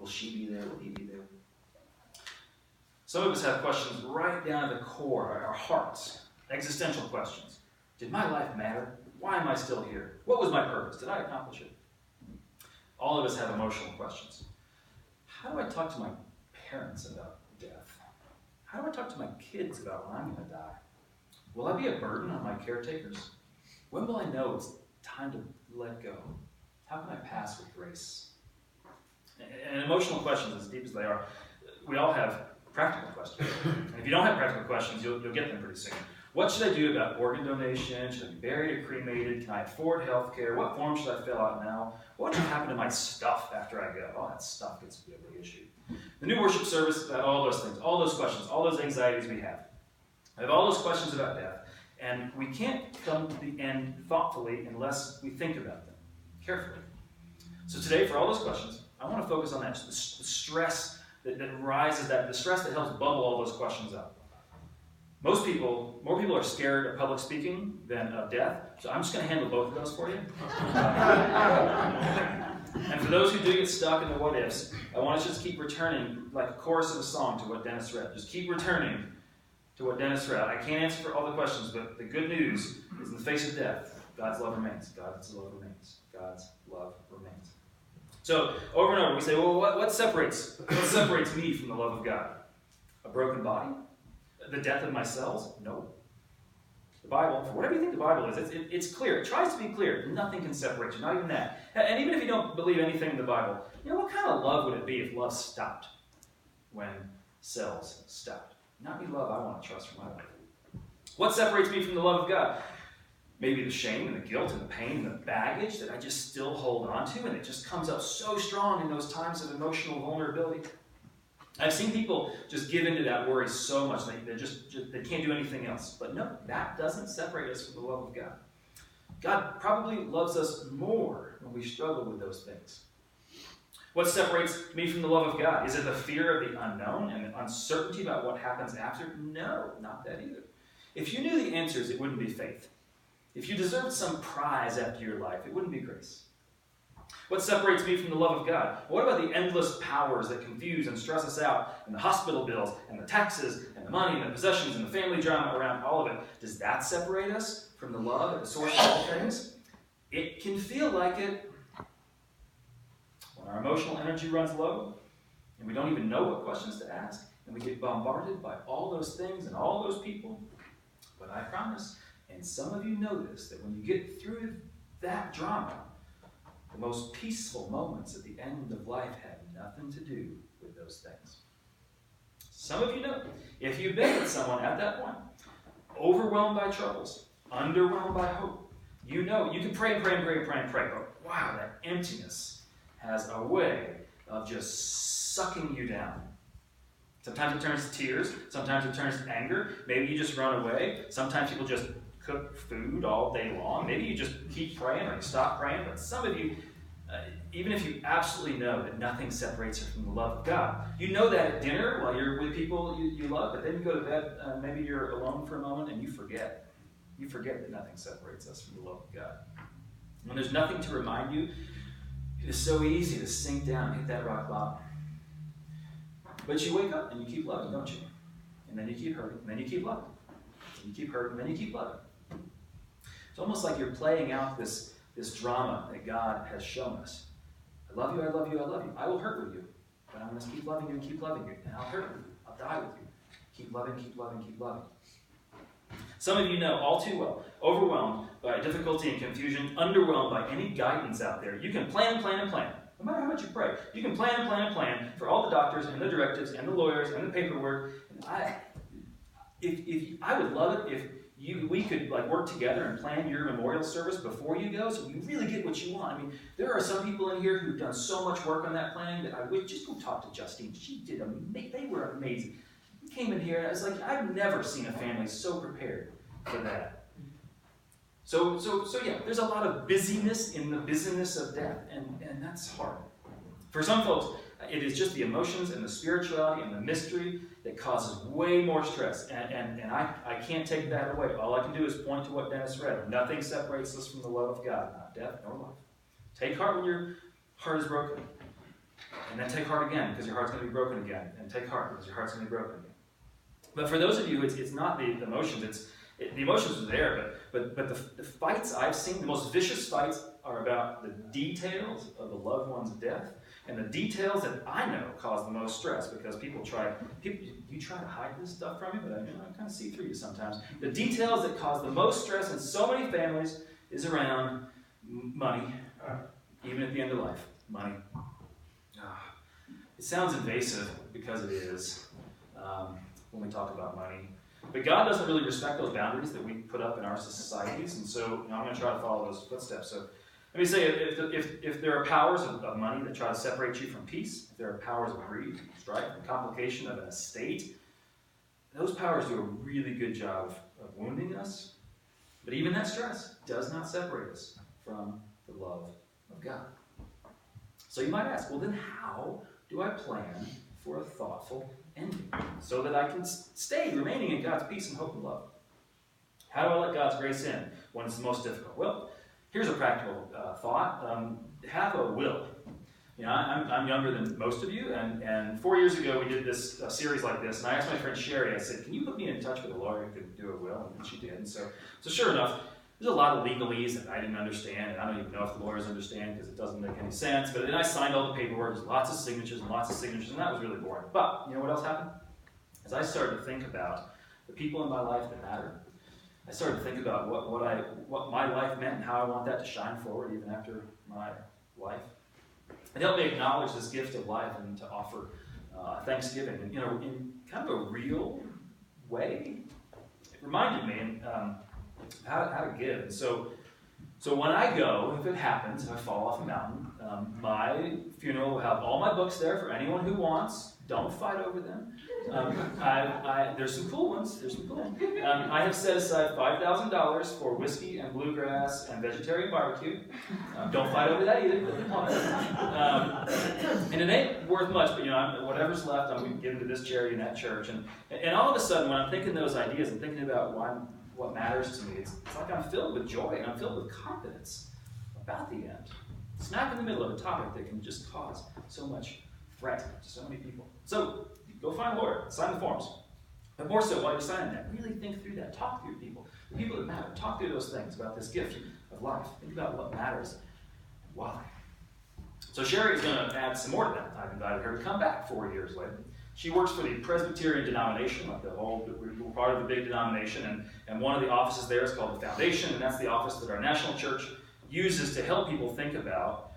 Will she be there? Will he be there? Some of us have questions right down to the core, our hearts, existential questions. Did my life matter? Why am I still here? What was my purpose? Did I accomplish it? All of us have emotional questions. How do I talk to my parents about death? How do I talk to my kids about when I'm going to die? Will I be a burden on my caretakers? When will I know it's time to let go? How can I pass with grace? And emotional questions, as deep as they are, we all have practical questions. And if you don't have practical questions, you'll get them pretty soon. What should I do about organ donation? Should I be buried or cremated? Can I afford health care? What form should I fill out now? What should happen to my stuff after I go? All that stuff gets to be a big issue. The new worship service, about all those things, all those questions, all those anxieties we have. I have all those questions about death, and we can't come to the end thoughtfully unless we think about them carefully. So today, for all those questions, I want to focus on that, the stress that rises, the stress that helps bubble all those questions up. More people are scared of public speaking than of death, so I'm just going to handle both of those for you. And for those who do get stuck in the what ifs, I want us to just keep returning, like a chorus of a song, to what Dennis read. Just keep returning to what Dennis read. I can't answer for all the questions, but the good news is in the face of death, God's love remains. God's love remains. God's love remains. So over and over we say, well, what separates me from the love of God? A broken body? The death of my cells? No. The Bible, for whatever you think the Bible is, it's clear. It tries to be clear. Nothing can separate you, not even that. And even if you don't believe anything in the Bible, what kind of love would it be if love stopped when cells stopped? Not be love I want to trust for my life. What separates me from the love of God? Maybe the shame and the guilt and the pain and the baggage that I just still hold on to, and it just comes up so strong in those times of emotional vulnerability. I've seen people just give into that worry so much they can't do anything else. But no, that doesn't separate us from the love of God. God probably loves us more when we struggle with those things. What separates me from the love of God? Is it the fear of the unknown and the uncertainty about what happens after? No, not that either. If you knew the answers, it wouldn't be faith. If you deserved some prize after your life, it wouldn't be grace. What separates me from the love of God? What about the endless powers that confuse and stress us out, and the hospital bills, and the taxes, and the money, and the possessions, and the family drama around all of it? Does that separate us from the love at the source of all things? It can feel like it. When our emotional energy runs low, and we don't even know what questions to ask, and we get bombarded by all those things and all those people. But I promise, and some of you know this, that when you get through that drama, the most peaceful moments at the end of life have nothing to do with those things. Some of you know, if you've been with someone at that point, overwhelmed by troubles, underwhelmed by hope, you know, you can pray, but wow, that emptiness has a way of just sucking you down. Sometimes it turns to tears, sometimes it turns to anger, maybe you just run away, sometimes people just cook food all day long. Maybe you just keep praying or you stop praying. But some of you, even if you absolutely know that nothing separates you from the love of God, you know that at dinner while you're with people you love, but then you go to bed, maybe you're alone for a moment and you forget. You forget that nothing separates us from the love of God. When there's nothing to remind you, it is so easy to sink down and hit that rock bottom. But you wake up and you keep loving, don't you? And then you keep hurting, and then you keep loving. And you keep hurting, and then you keep loving. It's almost like you're playing out this drama that God has shown us. I love you, I love you, I love you. I will hurt with you, but I'm going to keep loving you and keep loving you. And I'll hurt with you. I'll die with you. Keep loving, keep loving, keep loving. Some of you know all too well, overwhelmed by difficulty and confusion, underwhelmed by any guidance out there. You can plan. No matter how much you pray, you can plan for all the doctors and the directives and the lawyers and the paperwork. And I would love it if we could work together and plan your memorial service before you go, so you really get what you want. I mean, there are some people in here who've done so much work on that planning that I would just go talk to Justine. They were amazing. You came in here and I was like, I've never seen a family so prepared for that. So yeah, there's a lot of busyness in the busyness of death, and that's hard. For some folks, it is just the emotions and the spirituality and the mystery that causes way more stress. And I can't take that away. All I can do is point to what Dennis read. Nothing separates us from the love of God, not death nor life. Take heart when your heart is broken. And then take heart again, because your heart's going to be broken again. And take heart, because your heart's going to be broken again. But for those of you, it's not the emotions. The emotions are there, but the fights I've seen, the most vicious fights are about the details of the loved one's death, and the details that I know cause the most stress, because you try to hide this stuff from me, but I kind of see through you sometimes. The details that cause the most stress in so many families is around money, even at the end of life. Money. It sounds invasive, because it is, when we talk about money. But God doesn't really respect those boundaries that we put up in our societies, and so I'm going to try to follow those footsteps. So let me say, if there are powers of money that try to separate you from peace, if there are powers of greed, strife, and complication of an estate, those powers do a really good job of wounding us. But even that stress does not separate us from the love of God. So you might ask, well, then how do I plan for a thoughtful ending so that I can stay remaining in God's peace and hope and love? How do I let God's grace in when it's the most difficult? Well, here's a practical thought. Have a will. I'm younger than most of you, and 4 years ago we did this series like this, and I asked my friend Sherry, I said, can you put me in touch with a lawyer who could do a will? And she did. And so sure enough, there's a lot of legalese that I didn't understand, and I don't even know if the lawyers understand because it doesn't make any sense. But then I signed all the paperwork, there's lots of signatures, and that was really boring. But you know what else happened? As I started to think about the people in my life that matter, I started to think about what my life meant and how I want that to shine forward even after my life. It helped me acknowledge this gift of life and to offer Thanksgiving, and in kind of a real way. It reminded me how to give. And so when I go, if it happens, if I fall off a mountain, my funeral will have all my books there for anyone who wants. Don't fight over them. There's some cool ones. I have set aside $5,000 for whiskey and bluegrass and vegetarian barbecue. Don't fight over that either. And it ain't worth much, but whatever's left, I'm going to give to this charity and that church. And all of a sudden, when I'm thinking those ideas and thinking about what matters to me, it's like I'm filled with joy and I'm filled with confidence about the end. Smack in the middle of a topic that can just cause so much threat to so many people. So go find a lawyer, sign the forms. But more so, while you're signing that, really think through that. Talk to your people, the people that matter. Talk through those things about this gift of life. Think about what matters and why. So Sherry is going to add some more to that. I've invited her to come back 4 years later. She works for the Presbyterian denomination, like we're part of the big denomination, and one of the offices there is called the Foundation, and that's the office that our national church uses to help people think about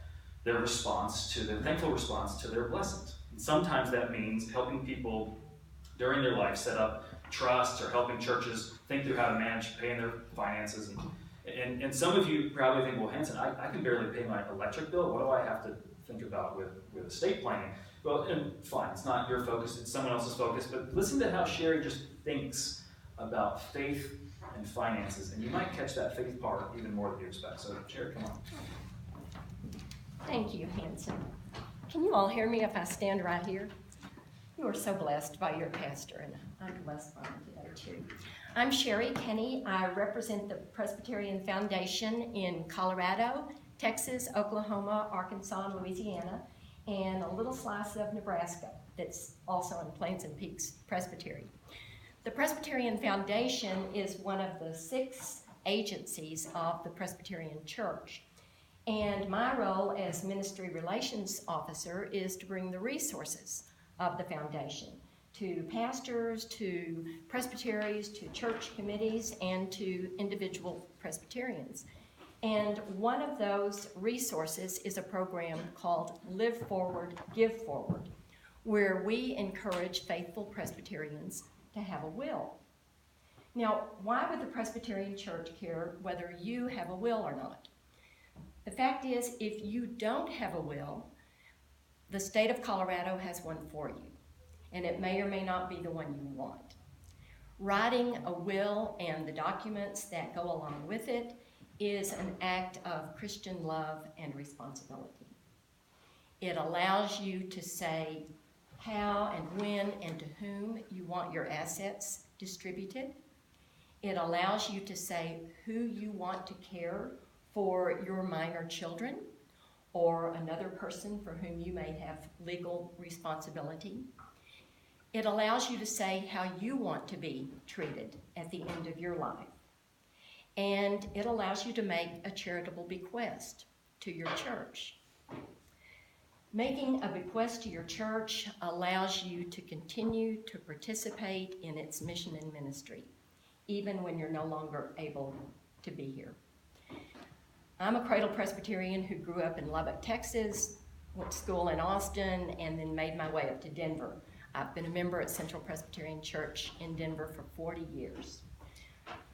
their thankful response to their blessings. And sometimes that means helping people during their life set up trusts or helping churches think through how to manage paying their finances. And some of you probably think, well, Hansen, I can barely pay my electric bill. What do I have to think about with estate planning? Well, and fine, it's not your focus, it's someone else's focus, but listen to how Sherry just thinks about faith and finances, and you might catch that faith part even more than you expect. So, Sherry, come on. Thank you, Hansen. Can you all hear me if I stand right here? You are so blessed by your pastor, and I'm blessed by him today, too. I'm Sherry Kenny. I represent the Presbyterian Foundation in Colorado, Texas, Oklahoma, Arkansas, and Louisiana, and a little slice of Nebraska that's also in Plains and Peaks Presbytery. The Presbyterian Foundation is one of the 6 agencies of the Presbyterian Church. And my role as Ministry Relations Officer is to bring the resources of the foundation to pastors, to presbyteries, to church committees, and to individual Presbyterians. And one of those resources is a program called Live Forward, Give Forward, where we encourage faithful Presbyterians to have a will. Now, why would the Presbyterian Church care whether you have a will or not? The fact is, if you don't have a will, the state of Colorado has one for you, and it may or may not be the one you want. Writing a will and the documents that go along with it is an act of Christian love and responsibility. It allows you to say how and when and to whom you want your assets distributed. It allows you to say who you want to care for your minor children, or another person for whom you may have legal responsibility. It allows you to say how you want to be treated at the end of your life. And it allows you to make a charitable bequest to your church. Making a bequest to your church allows you to continue to participate in its mission and ministry, even when you're no longer able to be here. I'm a cradle Presbyterian who grew up in Lubbock, Texas, went to school in Austin, and then made my way up to Denver. I've been a member at Central Presbyterian Church in Denver for 40 years.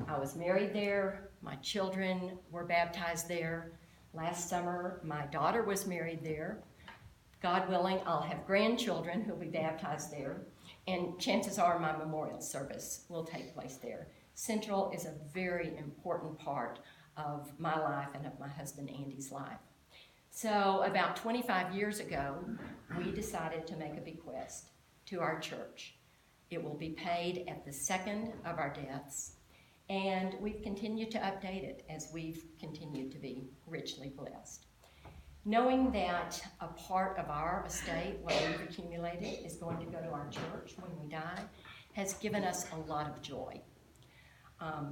I was married there. My children were baptized there. Last summer, my daughter was married there. God willing, I'll have grandchildren who'll be baptized there. And chances are my memorial service will take place there. Central is a very important part of my life and of my husband Andy's life. So about 25 years ago, we decided to make a bequest to our church. It will be paid at the second of our deaths, and we've continued to update it as we've continued to be richly blessed. Knowing that a part of our estate, what we've accumulated, is going to go to our church when we die, has given us a lot of joy.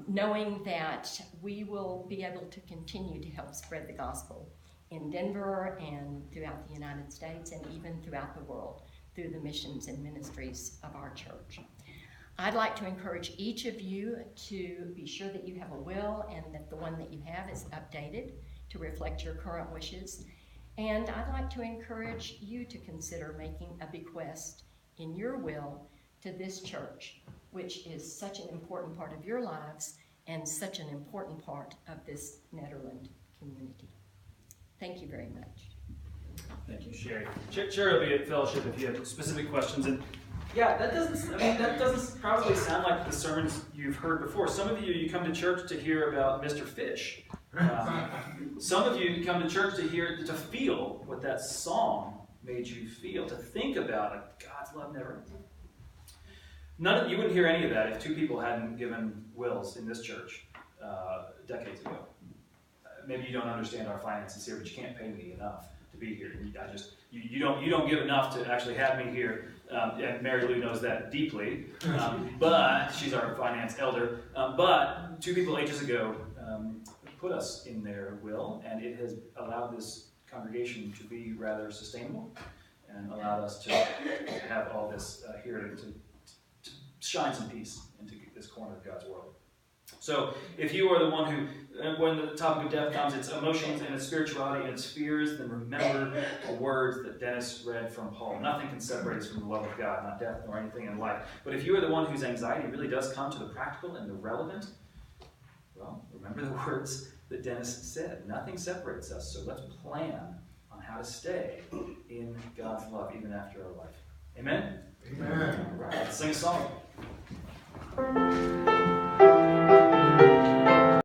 Knowing that we will be able to continue to help spread the gospel in Denver and throughout the United States and even throughout the world through the missions and ministries of our church. I'd like to encourage each of you to be sure that you have a will and that the one that you have is updated to reflect your current wishes. And I'd like to encourage you to consider making a bequest in your will to this church, which is such an important part of your lives and such an important part of this Nederland community. Thank you very much. Thank you, Sherry. Sherry will be at fellowship if you have specific questions. And yeah, that doesn't probably sound like the sermons you've heard before. Some of you come to church to hear about Mr. Fish. Some of you come to church to feel what that song made you feel, to think about God's love never. You wouldn't hear any of that if two people hadn't given wills in this church decades ago. Maybe you don't understand our finances here, but you can't pay me enough to be here. You don't give enough to actually have me here, and Mary Lou knows that deeply. But she's our finance elder. But two people ages ago put us in their will, and it has allowed this congregation to be rather sustainable, and allowed us to have all this here to shine some peace into this corner of God's world. So if you are the one who, when the topic of death comes, it's emotions and it's spirituality and it's fears, then remember the words that Dennis read from Paul. Nothing can separate us from the love of God, not death nor anything in life. But if you are the one whose anxiety really does come to the practical and the relevant, well, remember the words that Dennis said. Nothing separates us, so let's plan on how to stay in God's love even after our life. Amen? Amen. All right, let's sing a song.